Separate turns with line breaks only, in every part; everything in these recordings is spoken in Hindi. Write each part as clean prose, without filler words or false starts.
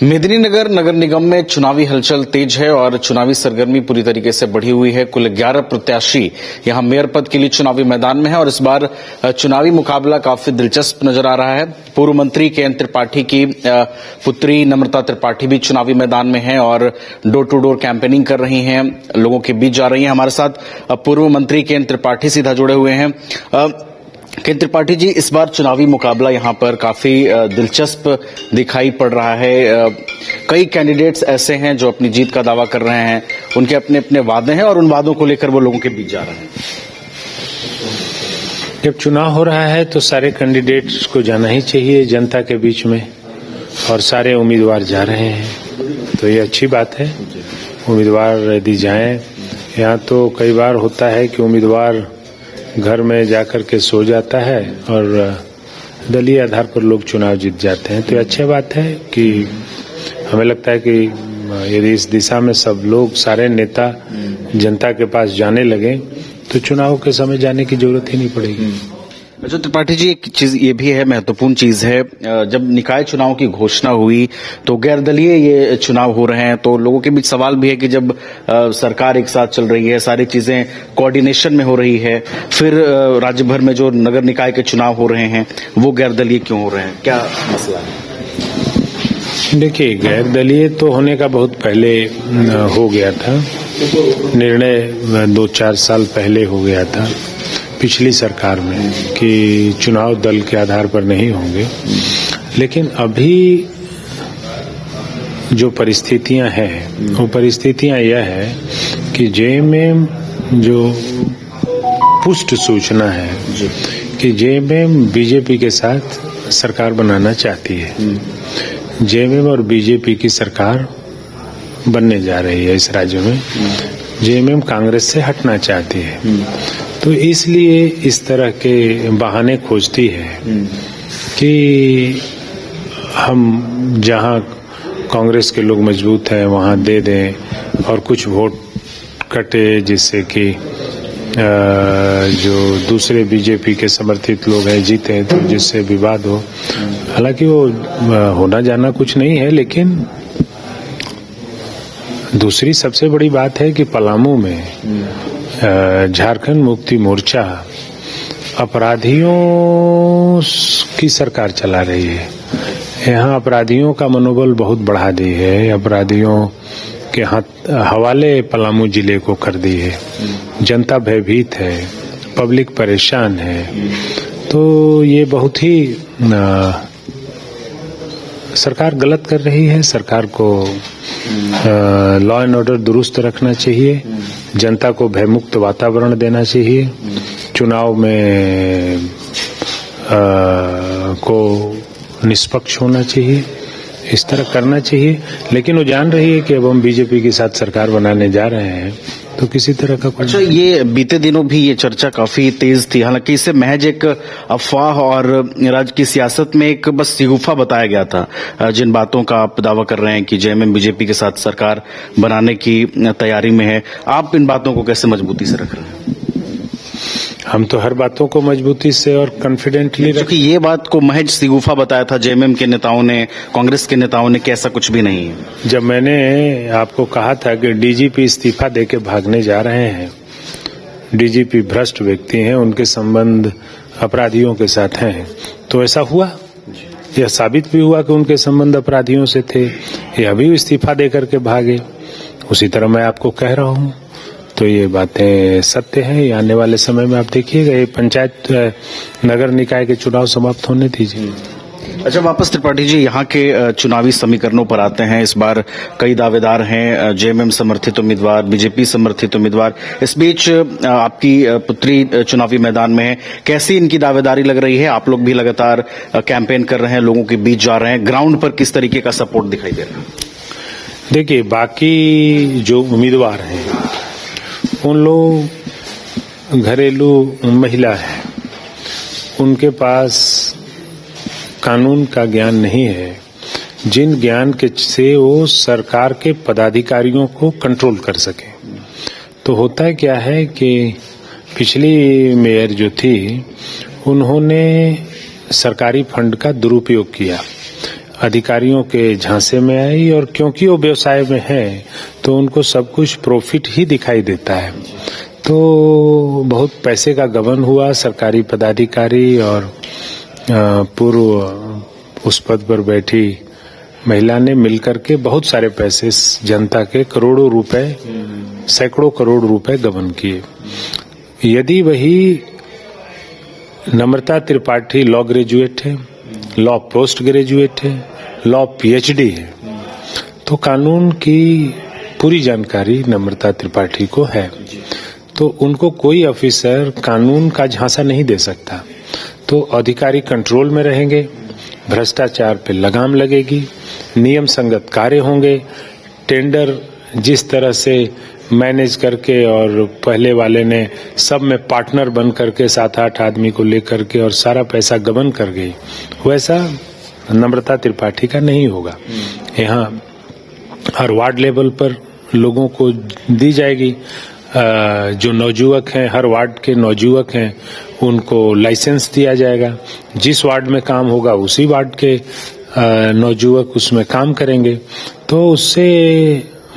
मेदिनीनगर नगर निगम में चुनावी हलचल तेज है और चुनावी सरगर्मी पूरी तरीके से बढ़ी हुई है। कुल 11 प्रत्याशी यहां मेयर पद के लिए चुनावी मैदान में है और इस बार चुनावी मुकाबला काफी दिलचस्प नजर आ रहा है। पूर्व मंत्री के.एन. त्रिपाठी की पुत्री नम्रता त्रिपाठी भी चुनावी मैदान में है और डोर टू डोर कैंपेनिंग कर रही हैं, लोगों के बीच जा रही हैं। हमारे साथ पूर्व मंत्री के.एन. त्रिपाठी सीधा जुड़े हुए हैं। के त्रिपाठी जी, इस बार चुनावी मुकाबला यहां पर काफी दिलचस्प दिखाई पड़ रहा है। कई कैंडिडेट्स ऐसे हैं जो अपनी जीत का दावा कर रहे हैं, उनके अपने अपने वादे हैं और उन वादों को लेकर वो लोगों के बीच जा रहे हैं।
जब चुनाव हो रहा है तो सारे कैंडिडेट्स को जाना ही चाहिए जनता के बीच में, और सारे उम्मीदवार जा रहे हैं तो ये अच्छी बात है। उम्मीदवार यदि जाएं, यहाँ तो कई बार होता है कि उम्मीदवार घर में जाकर के सो जाता है और दलीय आधार पर लोग चुनाव जीत जाते हैं। तो अच्छी बात है कि हमें लगता है कि यदि इस दिशा में सब लोग, सारे नेता जनता के पास जाने लगे तो चुनाव के समय जाने की जरूरत ही नहीं पड़ेगी।
अच्छा त्रिपाठी जी, एक चीज ये भी है, महत्वपूर्ण चीज है, जब निकाय चुनाव की घोषणा हुई तो गैर दलीय ये चुनाव हो रहे हैं, तो लोगों के बीच सवाल भी है कि जब सरकार एक साथ चल रही है, सारी चीजें कोऑर्डिनेशन में हो रही है, फिर राज्य भर में जो नगर निकाय के चुनाव हो रहे हैं वो गैर दलीय क्यों हो रहे हैं, क्या मसला है?
देखिए, गैर दलीय तो होने का बहुत पहले हो गया था, निर्णय 2-4 साल पहले हो गया था पिछली सरकार में कि चुनाव दल के आधार पर नहीं होंगे। लेकिन अभी जो परिस्थितियां हैं वो परिस्थितियां यह है कि जेएमएम जो पुष्ट सूचना है कि जेएमएम बीजेपी के साथ सरकार बनाना चाहती है। जेएमएम और बीजेपी की सरकार बनने जा रही है इस राज्य में। जेएमएम कांग्रेस से हटना चाहती है, तो इसलिए इस तरह के बहाने खोजती है कि हम जहां कांग्रेस के लोग मजबूत हैं वहां दे दें और कुछ वोट कटे, जिससे कि जो दूसरे बीजेपी के समर्थित लोग हैं जीते, तो जिससे विवाद हो। हालांकि वो होना जाना कुछ नहीं है, लेकिन दूसरी सबसे बड़ी बात है कि पलामू में झारखंड मुक्ति मोर्चा अपराधियों की सरकार चला रही है। यहाँ अपराधियों का मनोबल बहुत बढ़ा दी है, अपराधियों के हवाले पलामू जिले को कर दी है। जनता भयभीत है, पब्लिक परेशान है, तो ये बहुत ही सरकार गलत कर रही है। सरकार को लॉ एंड ऑर्डर दुरुस्त रखना चाहिए, जनता को भयमुक्त वातावरण देना चाहिए, चुनाव में को निष्पक्ष होना चाहिए, इस तरह करना चाहिए। लेकिन वो जान रही है कि अब हम बीजेपी के साथ सरकार बनाने जा रहे हैं, तो किसी तरह का कुछ।
अच्छा, ये बीते दिनों भी ये चर्चा काफी तेज थी, हालांकि इसे महज एक अफवाह और राज्य की सियासत में एक बस शिगुफा बताया गया था। जिन बातों का आप दावा कर रहे हैं कि जेएमएम बीजेपी के साथ सरकार बनाने की तैयारी में है, आप इन बातों को कैसे मजबूती से रख रहे हैं?
हम तो हर बातों को मजबूती से और कॉन्फिडेंटली
क्योंकि ये बात को महज शिगुफा बताया था जेएमएम के नेताओं ने, कांग्रेस के नेताओं ने, कि ऐसा कुछ भी नहीं है।
जब मैंने आपको कहा था कि डीजीपी इस्तीफा देके भागने जा रहे हैं, डीजीपी भ्रष्ट व्यक्ति हैं, उनके संबंध अपराधियों के साथ हैं, तो ऐसा हुआ। यह साबित भी हुआ कि उनके संबंध अपराधियों से थे। ये अभी इस्तीफा देकर के भागे। उसी तरह मैं आपको कह रहा हूँ, तो ये बातें सत्य हैं। ये आने वाले समय में आप देखिएगा, ये पंचायत नगर निकाय के चुनाव समाप्त होने दीजिए।
अच्छा, वापस त्रिपाठी जी यहाँ के चुनावी समीकरणों पर आते हैं। इस बार कई दावेदार हैं, जेएमएम समर्थित उम्मीदवार, बीजेपी समर्थित उम्मीदवार। इस बीच आपकी पुत्री चुनावी मैदान में है, कैसी इनकी दावेदारी लग रही है? आप लोग भी लगातार कैंपेन कर रहे हैं, लोगों के बीच जा रहे हैं, ग्राउंड पर किस तरीके का सपोर्ट दिखाई दे रहा है?
देखिए, बाकी जो उम्मीदवार हैं उन लोग घरेलू महिला है, उनके पास कानून का ज्ञान नहीं है, जिन ज्ञान के से वो सरकार के पदाधिकारियों को कंट्रोल कर सके। तो होता क्या है कि पिछली मेयर जो थी उन्होंने सरकारी फंड का दुरुपयोग किया अधिकारियों के झांसे में आई, और क्योंकि वो व्यवसाय में है तो उनको सब कुछ प्रॉफिट ही दिखाई देता है। तो बहुत पैसे का गबन हुआ। सरकारी पदाधिकारी और पूर्व उस पद पर बैठी महिला ने मिलकर के बहुत सारे पैसे जनता के करोड़ों रुपए, सैकड़ों करोड़ रुपए गबन किए। यदि वही नम्रता त्रिपाठी लॉ ग्रेजुएट है, लॉ पोस्ट ग्रेजुएट है, लॉ पीएचडी है, तो कानून की पूरी जानकारी नम्रता त्रिपाठी को है, तो उनको कोई ऑफिसर कानून का झांसा नहीं दे सकता। तो अधिकारी कंट्रोल में रहेंगे, भ्रष्टाचार पे लगाम लगेगी, नियम संगत कार्य होंगे, टेंडर जिस तरह से मैनेज करके और पहले वाले ने सब में पार्टनर बन करके 7-8 आदमी को लेकर के और सारा पैसा गबन कर गई, वैसा नम्रता त्रिपाठी का नहीं होगा। यहाँ हर वार्ड लेवल पर लोगों को दी जाएगी। जो नवजुवक हैं, हर वार्ड के नवजुवक हैं, उनको लाइसेंस दिया जाएगा। जिस वार्ड में काम होगा उसी वार्ड के नवजुवक उसमें काम करेंगे, तो उससे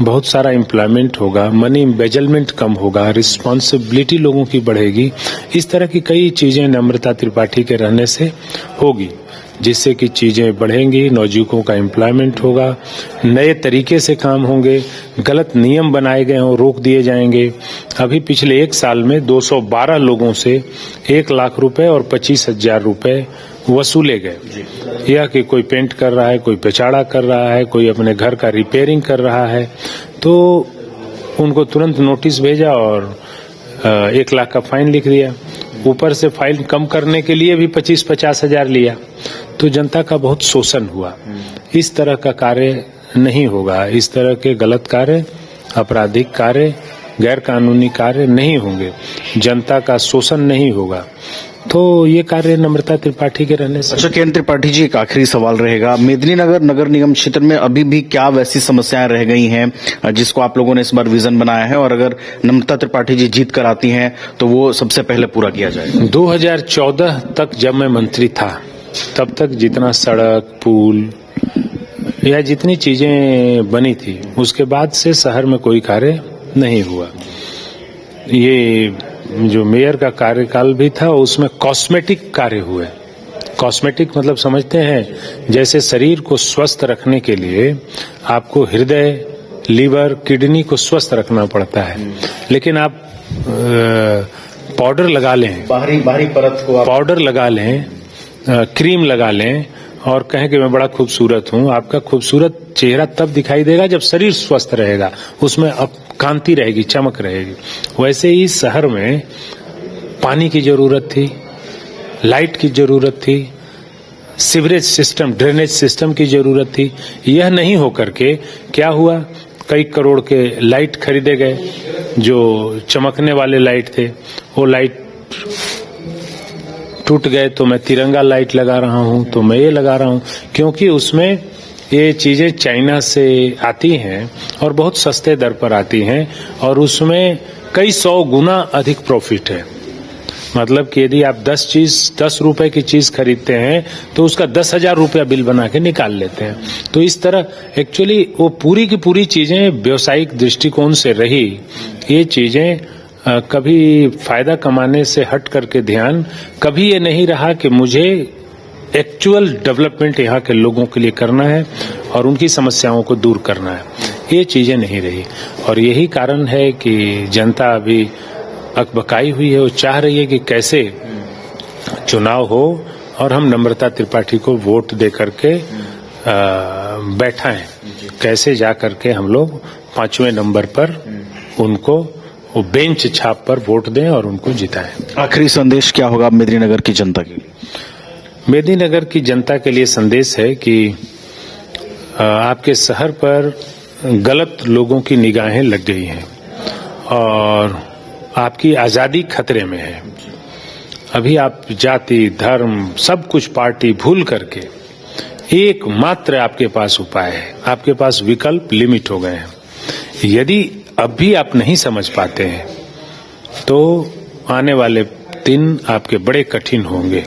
बहुत सारा एम्प्लॉयमेंट होगा, मनी एम्बेजलमेंट कम होगा, रिस्पॉन्सिबिलिटी लोगों की बढ़ेगी। इस तरह की कई चीजें नम्रता त्रिपाठी के रहने से होगी, जिससे कि चीजें बढ़ेंगी, नवजुवकों का एम्प्लॉयमेंट होगा, नए तरीके से काम होंगे, गलत नियम बनाए गए हों रोक दिए जाएंगे। अभी पिछले 1 साल में 212 लोगों से 1 लाख रुपए और 25,000 रुपए वसूले गए। यह कि कोई पेंट कर रहा है, कोई पेचाड़ा कर रहा है, कोई अपने घर का रिपेयरिंग कर रहा है, तो उनको तुरंत नोटिस भेजा और 1 लाख का फाइन लिख दिया। ऊपर से फाइन कम करने के लिए भी 25-50 हजार लिया। तो जनता का बहुत शोषण हुआ। इस तरह का कार्य नहीं होगा, इस तरह के गलत कार्य, आपराधिक कार्य, गैर कानूनी कार्य नहीं होंगे, जनता का शोषण नहीं होगा। तो ये कार्य नम्रता त्रिपाठी के रहने से।
अच्छा केएन त्रिपाठी जी, एक आखिरी सवाल रहेगा। मेदिनीनगर नगर निगम क्षेत्र में अभी भी क्या वैसी समस्याएं रह गई हैं जिसको आप लोगों ने इस बार विजन बनाया है, और अगर नम्रता त्रिपाठी जी जीत कर आती हैं तो वो सबसे पहले पूरा किया जाएगा?
2014 तक जब मैं मंत्री था, तब तक जितना सड़क, पुल या जितनी चीजें बनी थी, उसके बाद से शहर में कोई कार्य नहीं हुआ। ये जो मेयर का कार्यकाल भी था, उसमें कॉस्मेटिक कार्य हुए। कॉस्मेटिक मतलब समझते हैं, जैसे शरीर को स्वस्थ रखने के लिए आपको हृदय, लीवर, किडनी को स्वस्थ रखना पड़ता है, लेकिन आप पाउडर लगा लें,
बाहरी परत को
पाउडर लगा लें, क्रीम लगा लें और कहें कि मैं बड़ा खूबसूरत हूं। आपका खूबसूरत चेहरा तब दिखाई देगा जब शरीर स्वस्थ रहेगा, उसमें अब कांति रहेगी, चमक रहेगी। वैसे ही शहर में पानी की जरूरत थी, लाइट की जरूरत थी, सीवरेज सिस्टम, ड्रेनेज सिस्टम की जरूरत थी। यह नहीं होकर के क्या हुआ, कई करोड़ के लाइट खरीदे गए, जो चमकने वाले लाइट थे, वो लाइट टूट गए। तो मैं तिरंगा लाइट लगा रहा हूं, तो मैं ये लगा रहा हूं, क्योंकि उसमें ये चीजें चाइना से आती हैं और बहुत सस्ते दर पर आती हैं, और उसमें कई 100 गुना अधिक प्रॉफिट है। मतलब कि यदि आप 10 रुपए की चीज खरीदते हैं तो उसका 10,000 रुपया बिल बना के निकाल लेते हैं। तो इस तरह एक्चुअली वो पूरी की पूरी चीजें व्यवसायिक दृष्टिकोण से रही। ये चीजें कभी फायदा कमाने से हट करके ध्यान, कभी ये नहीं रहा कि मुझे एक्चुअल डेवलपमेंट यहाँ के लोगों के लिए करना है और उनकी समस्याओं को दूर करना है। ये चीजें नहीं रही, और यही कारण है कि जनता अभी अकबकाई हुई है। वो चाह रही है कि कैसे चुनाव हो और हम नम्रता त्रिपाठी को वोट दे करके बैठाएं, कैसे जा करके हम लोग 5वें नंबर पर उनको वो बेंच छाप पर वोट दें और उनको जिताएं।
आखिरी संदेश क्या होगा मेदिनीनगर की जनता के लिए?
मेदिनीनगर की जनता के लिए संदेश है कि आपके शहर पर गलत लोगों की निगाहें लग गई हैं और आपकी आजादी खतरे में है। अभी आप जाति, धर्म, सब कुछ पार्टी भूल करके एकमात्र आपके पास उपाय है, आपके पास विकल्प लिमिट हो गए हैं। यदि अब भी आप नहीं समझ पाते हैं तो आने वाले दिन आपके बड़े कठिन होंगे।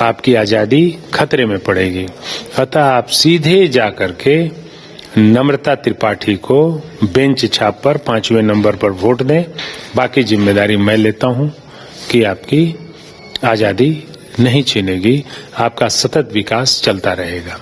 आपकी आजादी खतरे में पड़ेगी। अतः आप सीधे जा करके नम्रता त्रिपाठी को बेंच छाप पर 5वें नंबर पर वोट दें। बाकी जिम्मेदारी मैं लेता हूं कि आपकी आजादी नहीं छीनेगी, आपका सतत विकास चलता रहेगा।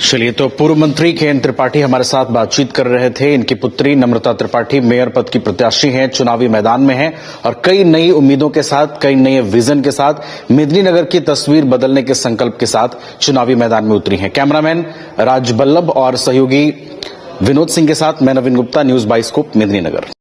चलिए, तो पूर्व मंत्री के.एन. त्रिपाठी हमारे साथ बातचीत कर रहे थे। इनकी पुत्री नम्रता त्रिपाठी मेयर पद की प्रत्याशी हैं, चुनावी मैदान में हैं और कई नई उम्मीदों के साथ, कई नए विजन के साथ, मेदिनीनगर की तस्वीर बदलने के संकल्प के साथ चुनावी मैदान में उतरी हैं। कैमरामैन राज बल्लभ और सहयोगी विनोद सिंह के साथ मैं नवीन गुप्ता, न्यूज बाइस्कोप, मेदिनीनगर।